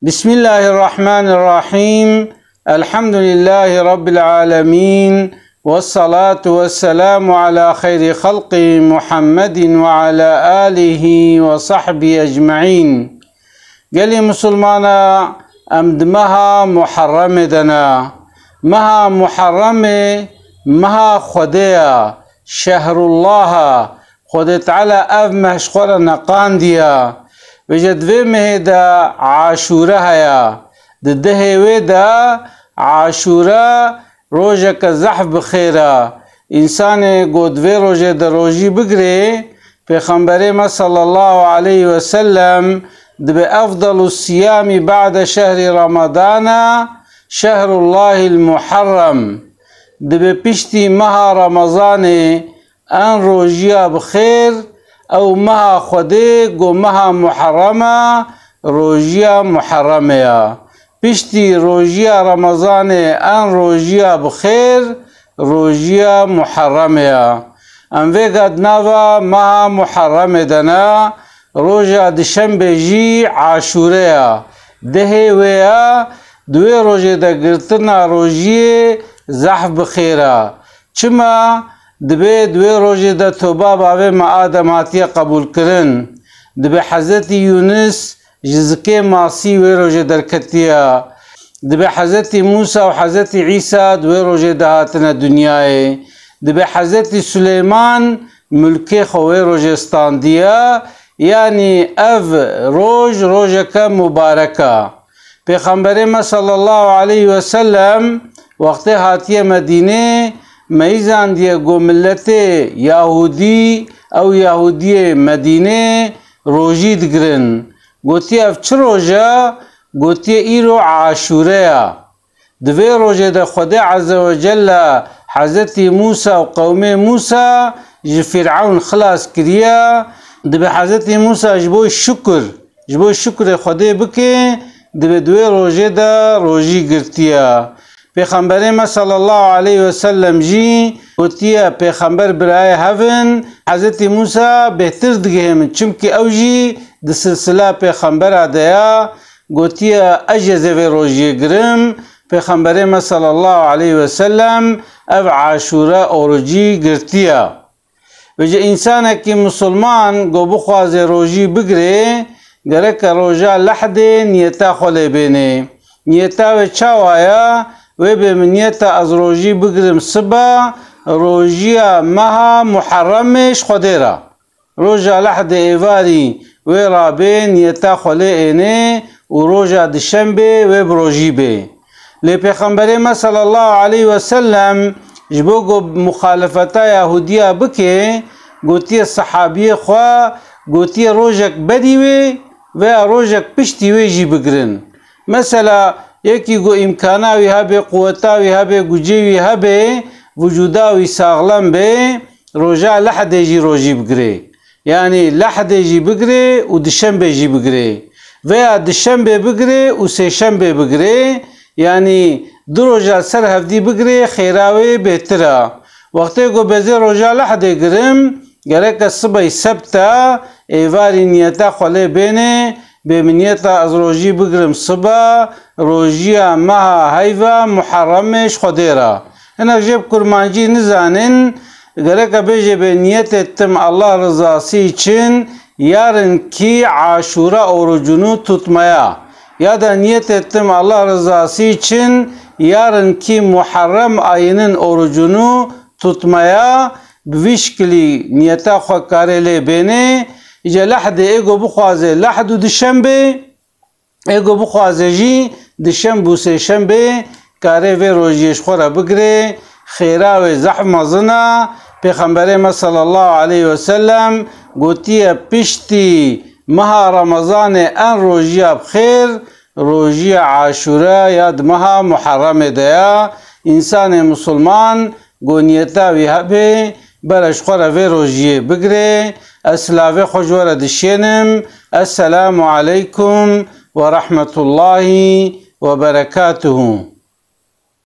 بسم الله الرحمن الرحيم. الحمد لله رب العالمين، والصلاة والسلام على خير خلق محمد وعلى آله وصحبه أجمعين. قالي مسلمانا أمدمها محرم دنا، مها محرم مها خديا شهر الله خدت على أف مشخور نقان ديا وجد في مهدا عاشورة هيا ده ودا عاشورة روجك زحف بخيرا إنسان قد في روجة دروجي بقري پیغمبر ما صلى الله عليه وسلم ده أفضل الصيام بعد شهر رمضان شهر الله المحرم، ده بيشتي مها رمضان أن روجيا بخير او مها خديق و مها محرمة روجيا محرمة. بيشتي روجيا رمضان ان روجيا بخير روجيا محرمة. ام وقد نوا مها محرمة دنا روجا دشنبه جي عاشورة ده ويا دوی روجه دا گرتنا روجی زحف بخيرا چما دبي دوی روجه دا توبه باوه معاد ماتیه قبول کرن دبي حضرت یونس جزکه ماسی وی روجه در کتیه دبي حضرت موسى و حضرت عیسی دوی روجه دا هاتنا دنیای دبي حضرت سلیمان ملکه خوی روجه استاندیه یعنی اف روجه که مبارکه. پیغمبر ما صلی الله علیه و سلم وقت هاتیه مدینه میزان دیه گو ملت یهودی او یهودی مدینه روجی دگرن گوتی اف چه روجه؟ گوتی ایرو عاشوره دوی روجه ده خدا عز و جل حضرت موسی و قوم موسی فرعون خلاص کریه دوی حضرت موسی جبو شکر خدا بکه دوی روجه ده روجی گرتیه. پیغمبر ما صلی الله علیه و سلم جی گوتیه پیغمبر برای هفن حضرت موسی بهتر دگه من چمکی او جی ده سلسله پیغمبر دیا گوتیه اجازه و روجی گرم پیغمبر ما صلی الله علیه و سلم او عاشوره اوروجی گرتیه. وجه انسان که مسلمان گو بخواز روجی بگره گرک روجا لحد نیتا خوله بینه نیتا و چاوایا و به نیتا از روجی بگرم سبا روجیا مها محرمش خودیرا روجا لحد ایواری و رابه نیتا خوله اینه و روجا دشنبه و بروجی به لی پیغمبر ما صلی الله علیه و سلم جبو گو مخالفتا یهودیا بکه گوتی صحابی خواه گوتی روجک بدیوی و روجک پشتی ویجی بگرن. مثلا یکی گو امکاناوی هبه قوتاوی هبه گوجیوی هبه وجوداوی ساغلم به روجا لحده جی روجی بگره یعنی لحده جی بگره و دشنبه جی بگره و دشنبه بگره و سهشنبه بگره یعنی دو روجا سر هفدی بگره خیراوی بهتره. وقتی گو بزه روجا لحده گرم گرک صبح سبتا ایواری نیتا خوله بینه به نیتا از روجی بگرم صبح روجی مها هیوا محرمش خودیرا انا جب کرمانجی نزانن گرک بیجه به نیت تم الله رضاسی چن یارن کی عاشوره اوروجونو tutmaya ya da niyet ettim Allah rızası için yarınki Muharrem ayının orucunu tutmaya بویشکلی نیتا خو کارله بینه اجا لحد ایگو بخوازه لحد و دشنبه ایگو بخوازه جی دشنبه و سهشنبه کاره و روجیش خورا بگره خیره و زحمه زنه. پیغمبر ما صلی الله علیه و سلم گوتیه پشتی مها رمضان ان روجیه بخیر روجیه عاشوره یاد مها محرم دیا. انسان مسلمان گونیتا وی هبه برش خورا و روجیه بگره. اسلاوه خوشوره دشینم. السلام علیکم و رحمت الله و برکاته.